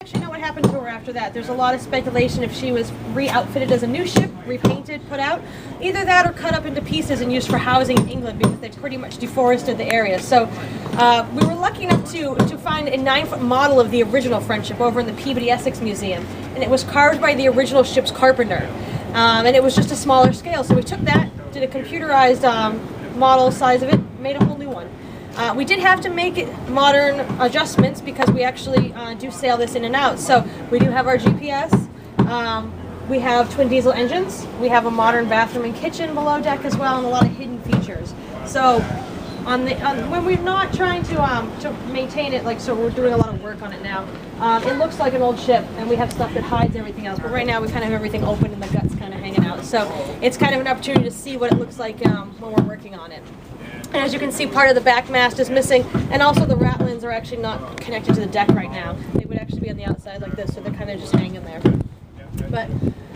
Actually know what happened to her after that. There's a lot of speculation if she was re-outfitted as a new ship, repainted, put out. Either that or cut up into pieces and used for housing in England because they pretty much deforested the area. So we were lucky enough to find a 9-foot model of the original Friendship over in the Peabody Essex Museum. And it was carved by the original ship's carpenter. And it was just a smaller scale. So we took that, did a computerized model size of it, made a whole new one. We did have to make it modern adjustments because we actually do sail this in and out. So we do have our GPS, we have twin diesel engines, we have a modern bathroom and kitchen below deck as well, and a lot of hidden features. So when we're not trying to maintain it, so we're doing a lot of work on it now, it looks like an old ship, and we have stuff that hides everything else. But right now we kind of have everything open and the guts kind of hanging out. So it's kind of an opportunity to see what it looks like when we're working on it. And as you can see, part of the back mast is missing, and also the ratlins are actually not connected to the deck right now. They would actually be on the outside like this, so they're kind of just hanging there. But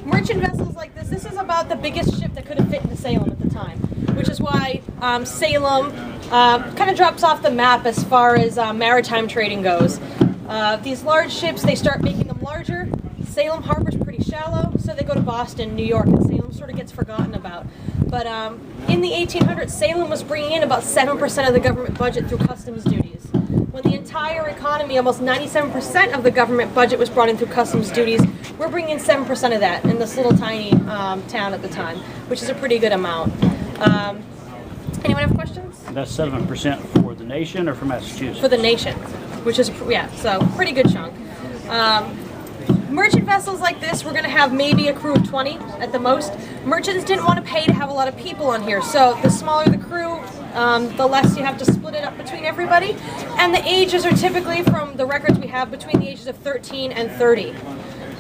merchant vessels like this is about the biggest ship that could have fit into Salem at the time, which is why Salem kind of drops off the map as far as maritime trading goes. These large ships, they start making them larger. Salem Harbor's pretty shallow, so they go to Boston, New York, and Salem sort of gets forgotten about. But in the 1800s, Salem was bringing in about 7% of the government budget through customs duties. When the entire economy, almost 97% of the government budget was brought in through customs duties, we're bringing in 7% of that in this little tiny town at the time, which is a pretty good amount. Anyone have questions? That's 7% for the nation or for Massachusetts? For the nation, which is, yeah, so pretty good chunk. Merchant vessels like this, we're going to have maybe a crew of 20 at the most. Merchants didn't want to pay to have a lot of people on here, so the smaller the crew, the less you have to split it up between everybody. And the ages are typically, from the records we have, between the ages of 13 and 30.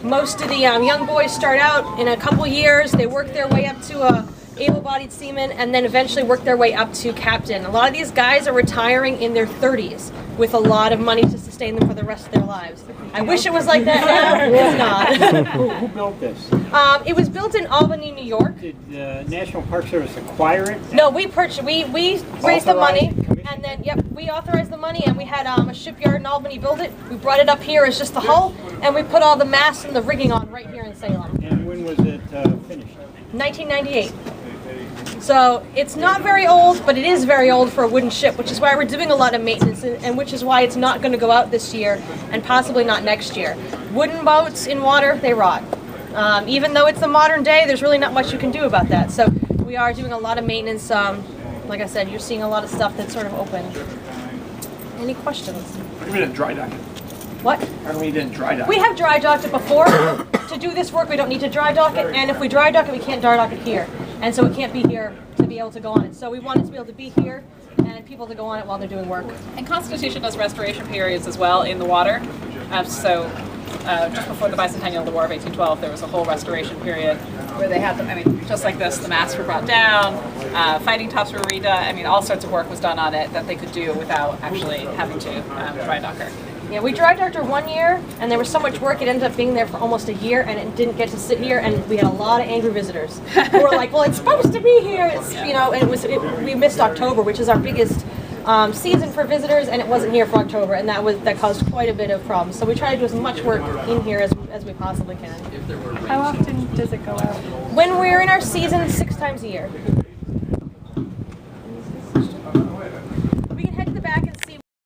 Most of the young boys start out in a couple years, they work their way up to a able-bodied seaman, and then eventually work their way up to captain. A lot of these guys are retiring in their 30s with a lot of money to sustain them for the rest of their lives. I wish it was like that now. It's not. Who built this? It was built in Albany, New York. Did the National Park Service acquire it? No, we purchased. We raised the money, and then we authorized the money, and we had a shipyard in Albany build it. We brought it up here as just the hull, and we put all the masts and the rigging on right here in Salem. And when was it finished? 1998. So it's not very old, but it is very old for a wooden ship, which is why we're doing a lot of maintenance, and which is why it's not going to go out this year and possibly not next year. Wooden boats in water, they rot. Even though it's the modern day, there's really not much you can do about that. So we are doing a lot of maintenance. Like I said, you're seeing a lot of stuff that's sort of open. Any questions? We didn't dry dock it. What? How come we didn't dry dock it? We have dry docked it before. To do this work, we don't need to dry dock it, and if we dry dock it, we can't dry dock it here. And so it can't be here to be able to go on it. So we want it to be able to be here and people to go on it while they're doing work. And Constitution does restoration periods as well in the water. Just before the Bicentennial of the War of 1812, there was a whole restoration period where they had them, just like this, the masts were brought down, fighting tops were redone, all sorts of work was done on it that they could do without actually having to dry dock her. Yeah, we dry docked her 1 year, and there was so much work, it ended up being there for almost a year, and it didn't get to sit here, and we had a lot of angry visitors who were like, well, it's supposed to be here, and we missed October, which is our biggest season for visitors, and it wasn't here for October, and that caused quite a bit of problems. So we try to do as much work in here as we possibly can. How often does it go out? When we're in our season, 6 times a year.